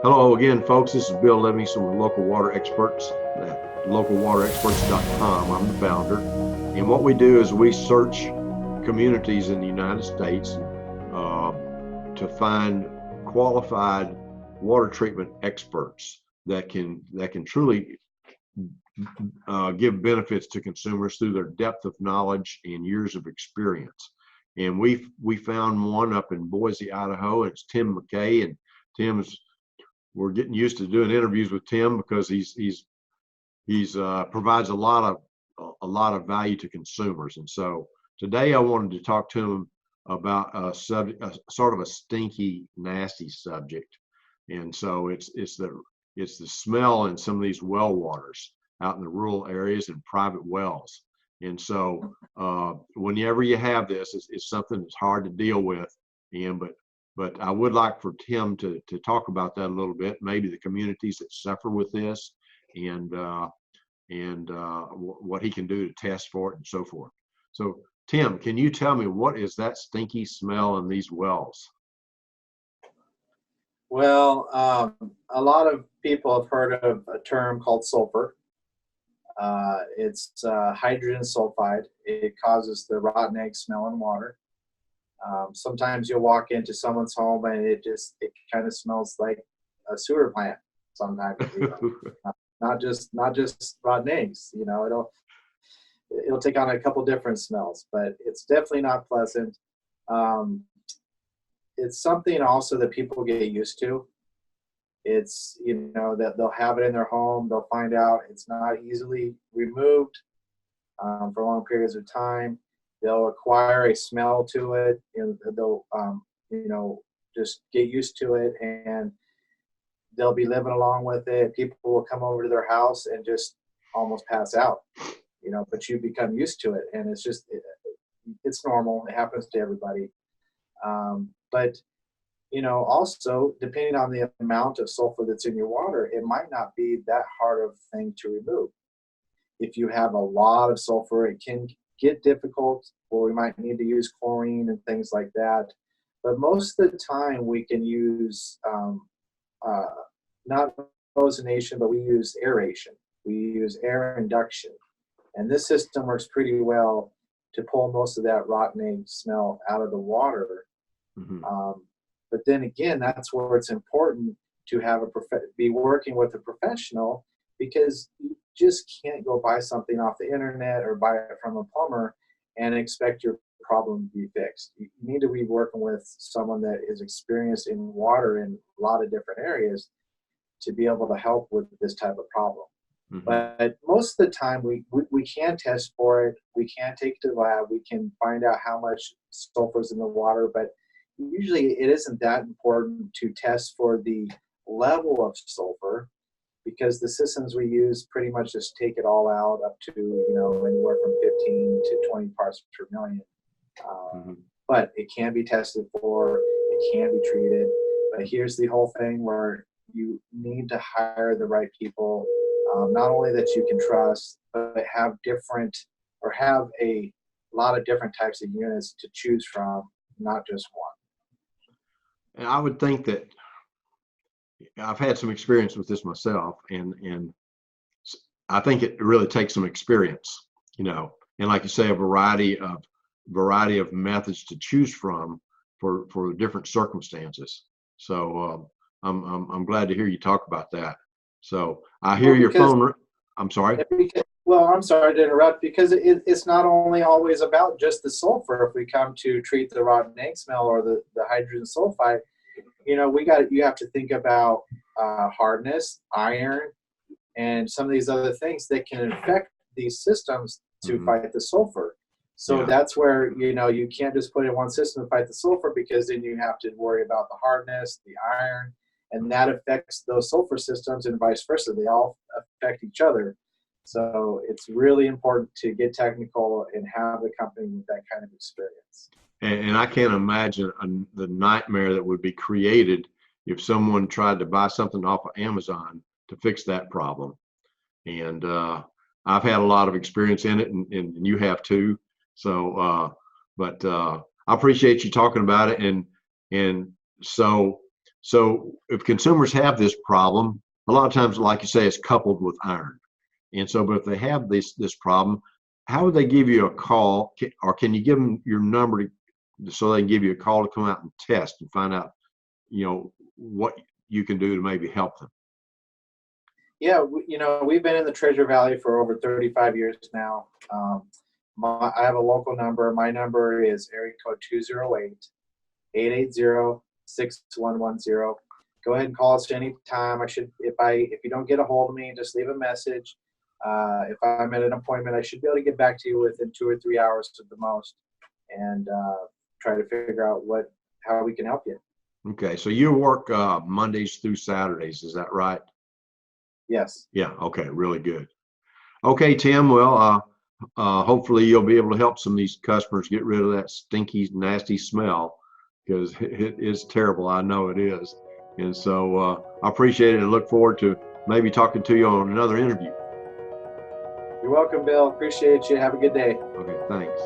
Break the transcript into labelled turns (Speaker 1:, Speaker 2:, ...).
Speaker 1: Hello again, folks. This is Bill Livingston with Local Water Experts at localwaterexperts.com. I'm the founder. And what we do is we search communities in the United States to find qualified water treatment experts that can truly give benefits to consumers through their depth of knowledge and years of experience. And we found one up in Boise, Idaho. It's Tim McKay, and we're getting used to doing interviews with Tim because he's provides a lot of value to consumers. And so today I wanted to talk to him about a sort of a stinky, nasty subject. And so it's the smell in some of these well waters out in the rural areas and private wells. And so whenever you have this, it's something that's hard to deal with. But I would like for Tim to talk about that a little bit, maybe the communities that suffer with this, and what he can do to test for it and so forth. So Tim, can you tell me what is that stinky smell in these wells?
Speaker 2: Well, a lot of people have heard of a term called sulfur. It's hydrogen sulfide. It causes the rotten egg smell in water. Sometimes you'll walk into someone's home and it kind of smells like a sewer plant. Sometimes, not just rotten eggs. It'll take on a couple different smells, but it's definitely not pleasant. It's something also that people get used to. It's, that they'll have it in their home. They'll find out it's not easily removed for long periods of time. They'll acquire a smell to it, and they'll, just get used to it, and they'll be living along with it. People will come over to their house and just almost pass out, but you become used to it, and it's normal. It happens to everybody. But also, depending on the amount of sulfur that's in your water, it might not be that hard of a thing to remove. If you have a lot of sulfur, it can get difficult, or we might need to use chlorine and things like that. But most of the time we can use not ozonation, but we use aeration. We use air induction. And this system works pretty well to pull most of that rotten egg smell out of the water. Mm-hmm. But then again, that's where it's important to have be working with a professional, because you just can't go buy something off the internet or buy it from a plumber and expect your problem to be fixed. You need to be working with someone that is experienced in water in a lot of different areas to be able to help with this type of problem. Mm-hmm. But most of the time we can test for it. We can take it to the lab. We can find out how much sulfur is in the water, but usually it isn't that important to test for the level of sulfur, because the systems we use pretty much just take it all out up to, anywhere from 15 to 20 parts per million. Mm-hmm. But it can be tested for, it can be treated. But here's the whole thing where you need to hire the right people, not only that you can trust, but have a lot of different types of units to choose from, not just one.
Speaker 1: And I would think that I've had some experience with this myself, and I think it really takes some experience, and like you say, a variety of methods to choose from for different circumstances. So I'm glad to hear you talk about that. So I hear your phone. I'm sorry.
Speaker 2: Well, I'm sorry to interrupt, because it's not only always about just the sulfur. If we come to treat the rotten egg smell or the hydrogen sulfide, you have to think about hardness, iron, and some of these other things that can affect these systems to mm-hmm. fight the sulfur. So that's where, you can't just put in one system to fight the sulfur, because then you have to worry about the hardness, the iron, and that affects those sulfur systems, and vice versa. They all affect each other. So it's really important to get technical and have the company with that kind of experience.
Speaker 1: And I can't imagine the nightmare that would be created if someone tried to buy something off of Amazon to fix that problem. And I've had a lot of experience in it, and you have too. So, but I appreciate you talking about it. And so So if consumers have this problem, a lot of times, like you say, it's coupled with iron. And so, but if they have this problem, how would they give you a call, or can you give them your number so they can give you a call to come out and test and find out, what you can do to maybe help them?
Speaker 2: Yeah, we've been in the Treasure Valley for over 35 years now. I have a local number. My number is area code 208-880-6110. Go ahead and call us anytime. If you don't get a hold of me, just leave a message. If I'm at an appointment, I should be able to get back to you within 2 or 3 hours at the most, and try to figure out how we can help you.
Speaker 1: Okay, so you work Mondays through Saturdays, is that right?
Speaker 2: Yes.
Speaker 1: Yeah, okay, really good. Okay, Tim, well, hopefully you'll be able to help some of these customers get rid of that stinky, nasty smell, because it is terrible. I know it is. And so I appreciate it and look forward to maybe talking to you on another interview.
Speaker 2: You're welcome, Bill. Appreciate you. Have a good day.
Speaker 1: Okay, thanks.